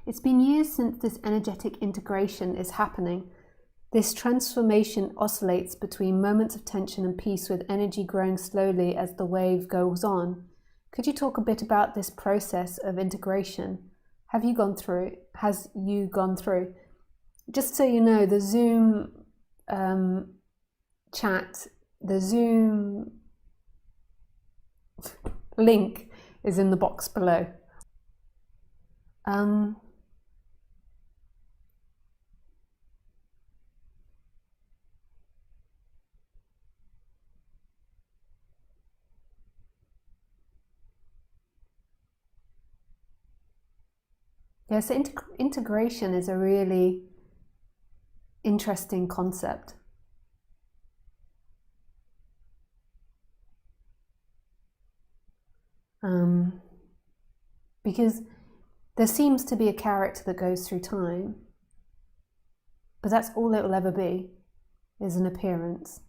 It's been years since this energetic integration is happening. This transformation oscillates between moments of tension and peace, with energy growing slowly as the wave goes on. Could you talk a bit about this process of integration? Has you gone through? Just so you know, the Zoom chat, the Zoom link is in the box below. Yeah, so integration is a really interesting concept. Because there seems to be a character that goes through time, but that's all it will ever be, is an appearance.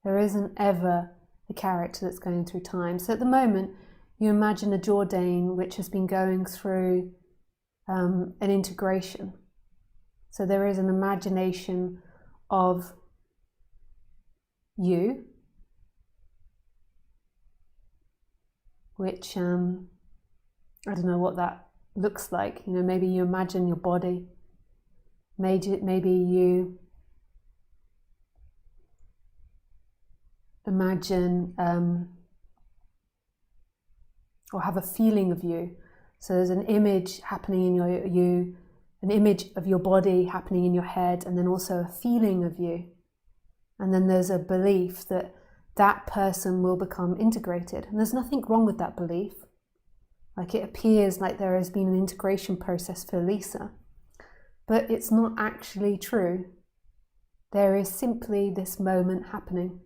There isn't ever a character that's going through time. So at the moment, you imagine a Jourdain which has been going through an integration. So there is an imagination of you, which I don't know what that looks like. You know, maybe you imagine your body, maybe you imagine or have a feeling of you. So there's an image happening in you, an image of your body happening in your head, and then also a feeling of you. And then there's a belief that that person will become integrated. And there's nothing wrong with that belief. Like, it appears like there has been an integration process for Lisa, but it's not actually true. There is simply this moment happening.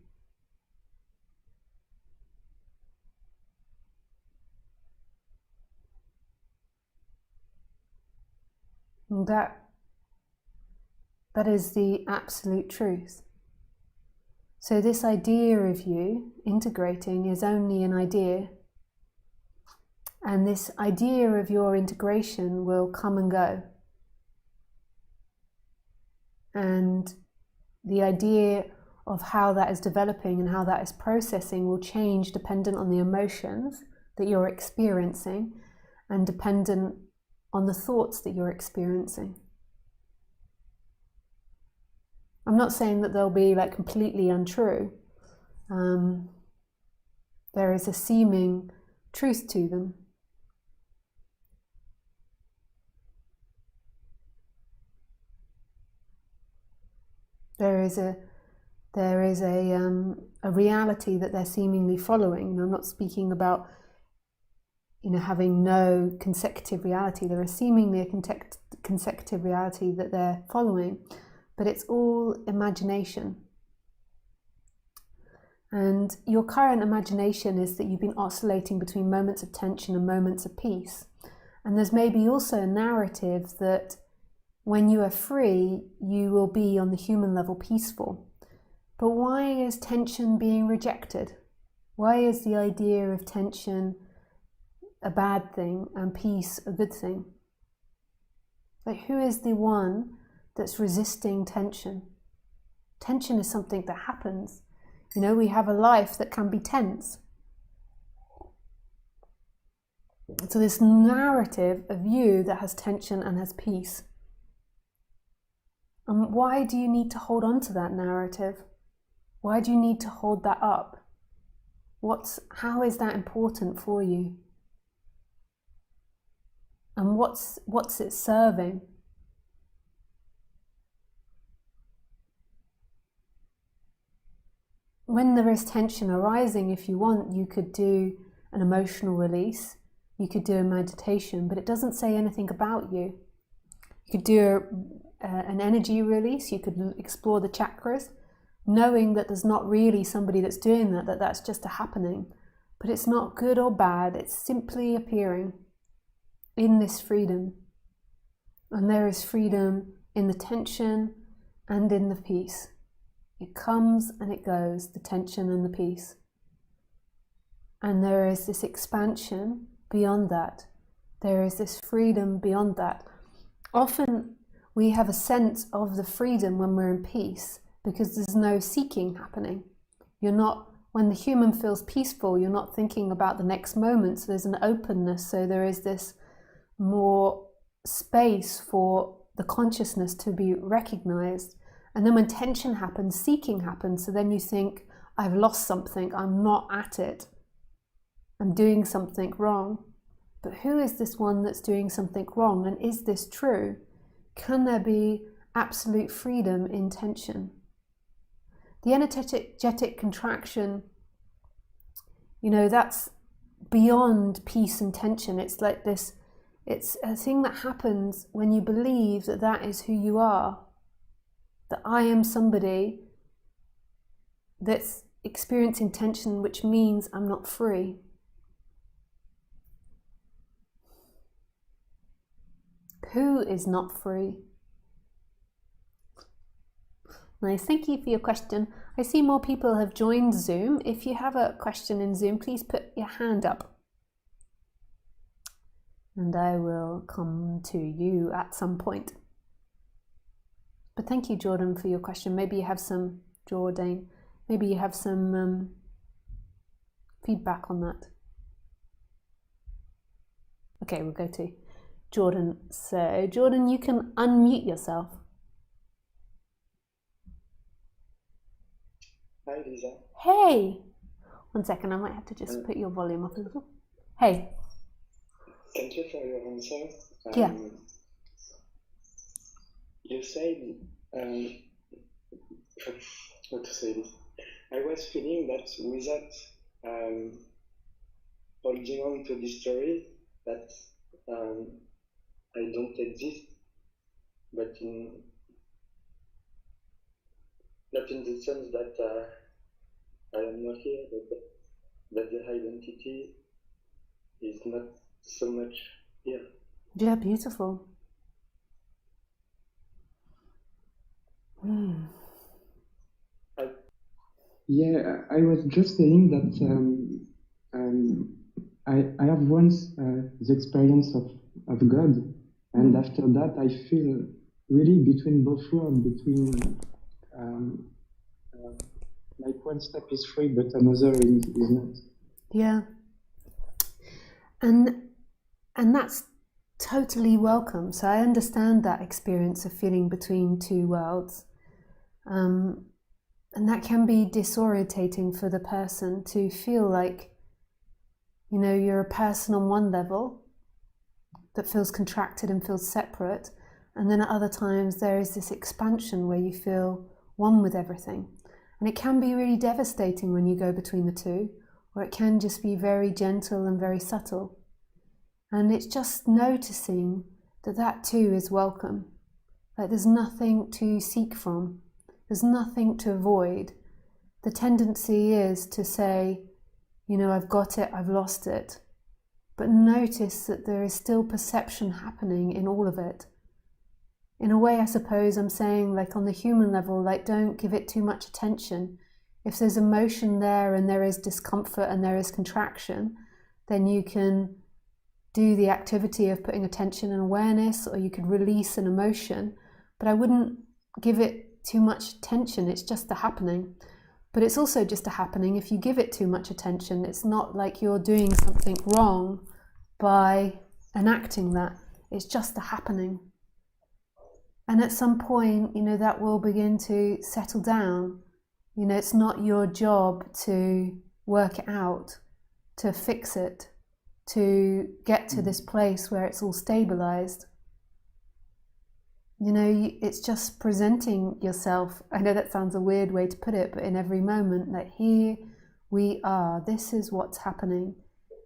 And that is the absolute truth. So this idea of you integrating is only an idea. And this idea of your integration will come and go. And the idea of how that is developing and how that is processing will change dependent on the emotions that you're experiencing and dependent on the thoughts that you're experiencing. I'm not saying that they'll be like completely untrue. There is a seeming truth to them. There is a reality that they're seemingly following. And I'm not speaking about, you know, having no consecutive reality. There is seemingly a consecutive reality that they're following, but it's all imagination. And your current imagination is that you've been oscillating between moments of tension and moments of peace. And there's maybe also a narrative that when you are free, you will be on the human level peaceful. But why is tension being rejected? Why is the idea of tension a bad thing and peace a good thing? Like, who is the one that's resisting tension? Tension is something that happens. You know, we have a life that can be tense. So this narrative of you that has tension and has peace. And why do you need to hold on to that narrative? Why do you need to hold that up? How is that important for you? And what's it serving? When there is tension arising, if you want, you could do an emotional release, you could do a meditation, but it doesn't say anything about you. You could do an energy release, you could explore the chakras, knowing that there's not really somebody that's doing that that's just a happening. But it's not good or bad, it's simply appearing in this freedom. And there is freedom in the tension and in the peace. It comes and it goes, the tension and the peace. And there is this expansion beyond that. There is this freedom beyond that. Often we have a sense of the freedom when we're in peace because there's no seeking happening. When the human feels peaceful, you're not thinking about the next moment, so there's an openness, so there is this more space for the consciousness to be recognized. And then when tension happens, seeking happens, so then you think, I've lost something, I'm not at it, I'm doing something wrong. But who is this one that's doing something wrong? And is this true? Can there be absolute freedom in tension? The energetic contraction, that's beyond peace and tension. It's like this, it's a thing that happens when you believe that that is who you are, that I am somebody that's experiencing tension, which means I'm not free. Who is not free? Nice, thank you for your question. I see more people have joined Zoom. If you have a question in Zoom, please put your hand up. And I will come to you at some point. But thank you, Jordan, for your question. Maybe you have some, Jordan, maybe you have some feedback on that. Okay, we'll go to Jordan. So, Jordan, you can unmute yourself. Hi, Lisa. Hey! 1 second, I might have to just put your volume up a little. Hey. Thank you for your answer. Yeah. You said, how to say this? I was feeling that without holding on to this story, that I don't exist, but not in the sense that I am not here, but that the identity is not so much here. Yeah, beautiful. I was just saying that I have once the experience of God, and after that I feel really between both worlds, between like one step is free, but another is not. Yeah. And that's totally welcome. So I understand that experience of feeling between two worlds. And that can be disorientating for the person to feel like, you're a person on one level that feels contracted and feels separate. And then at other times there is this expansion where you feel one with everything. And it can be really devastating when you go between the two, or it can just be very gentle and very subtle. And it's just noticing that too is welcome. Like there's nothing to seek from. There's nothing to avoid. The tendency is to say, I've got it, I've lost it. But notice that there is still perception happening in all of it. In a way, I suppose I'm saying, like on the human level, like don't give it too much attention. If there's emotion there and there is discomfort and there is contraction, then you can do the activity of putting attention and awareness, or you could release an emotion. But I wouldn't give it too much attention. It's just a happening. But it's also just a happening. If you give it too much attention, it's not like you're doing something wrong by enacting that. It's just a happening. And at some point, that will begin to settle down. It's not your job to work it out, to fix it, to get to this place where it's all stabilized. It's just presenting yourself. I know that sounds a weird way to put it, but in every moment, that here we are, this is what's happening,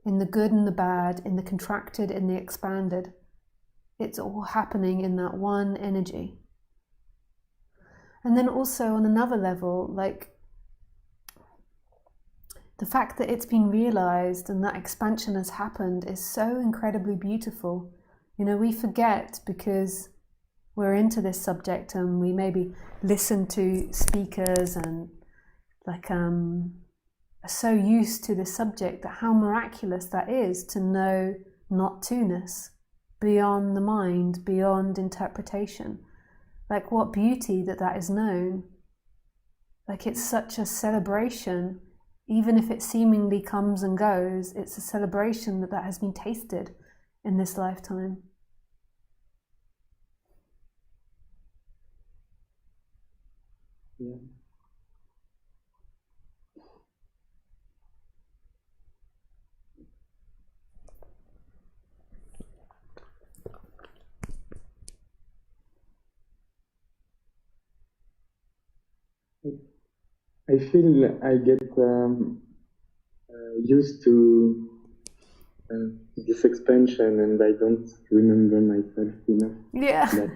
in the good and the bad, in the contracted, in the expanded. It's all happening in that one energy. And then also on another level, like the fact that it's been realized and that expansion has happened is so incredibly beautiful. We forget because we're into this subject and we maybe listen to speakers and are so used to this subject, that how miraculous that is to know not to-ness. beyond the mind, beyond interpretation. Like, what beauty that is known. Like, it's such a celebration. Even if it seemingly comes and goes, it's a celebration that has been tasted in this lifetime. Yeah. I feel I get used to this expansion, and I don't remember myself enough. Yeah. That,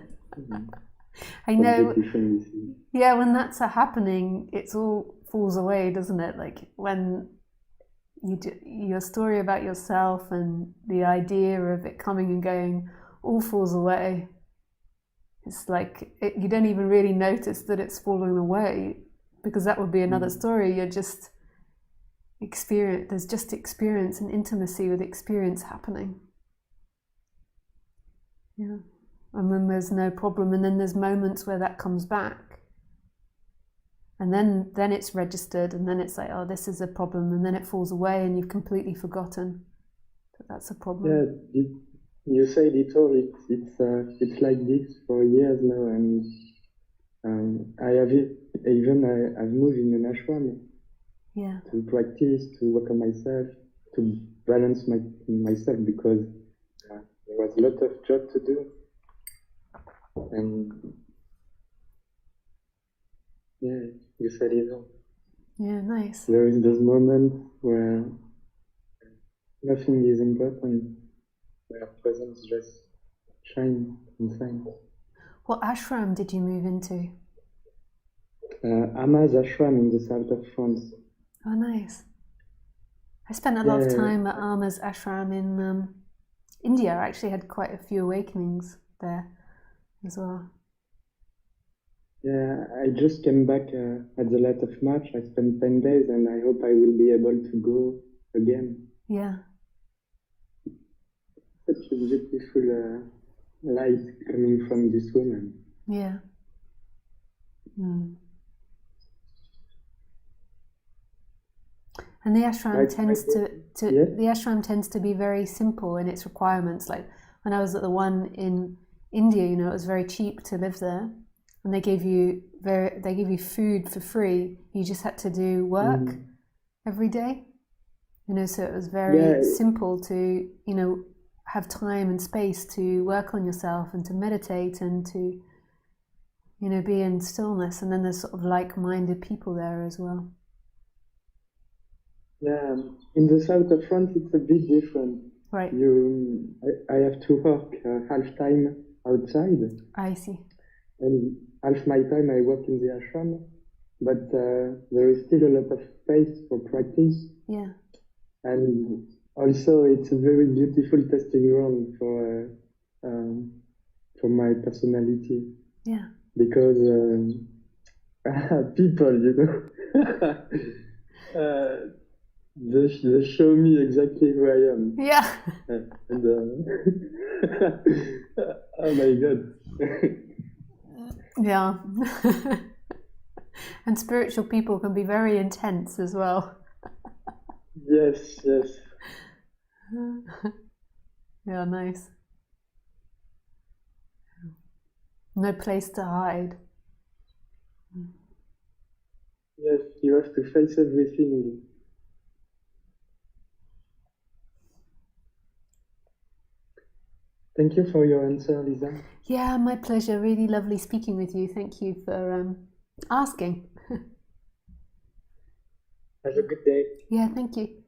I know. execution. Yeah, when that's happening, it all falls away, doesn't it? Like when your story about yourself and the idea of it coming and going all falls away. It's like you don't even really notice that it's falling away, because that would be another story. You're just there's just experience and intimacy with experience happening. Yeah. And then there's no problem, and then there's moments where that comes back, and then it's registered, and then it's like, oh, this is a problem, and then it falls away, and you've completely forgotten that that's a problem. Yeah, you said it all. It's like this for years now, and I've moved in an ashram. Yeah. To practice, to work on myself, to balance myself, because there was a lot of job to do. And yeah, you said it all. Yeah, nice. There is those moments where nothing is important, where presence just shines inside. What ashram did you move into? Ama's ashram in the south of France. Oh, nice. I spent a lot of time at Ama's ashram in India. I actually had quite a few awakenings there as well. Yeah, I just came back at the last of March. I spent 10 days, and I hope I will be able to go again. Yeah. Such a beautiful light coming from this woman. Yeah. Mm. And the ashram tends to be very simple in its requirements. Like when I was at the one in India, it was very cheap to live there, and they gave you food for free. You just had to do work every day, so it was very simple to have time and space to work on yourself and to meditate and to be in stillness. And then there's sort of like-minded people there as well. Yeah, in the south of France, it's a bit different. Right. I have to work half time outside. I see. And half my time I work in the ashram, but there is still a lot of space for practice. Yeah. And also, it's a very beautiful testing ground for my personality. Yeah. Because people, they show me exactly who I am. Yeah. And oh my God. Yeah. And spiritual people can be very intense as well. Yes. Yeah, nice. No place to hide. Yes, you have to face everything. Thank you for your answer, Lisa. Yeah, my pleasure. Really lovely speaking with you. Thank you for asking. Have a good day. Yeah, thank you.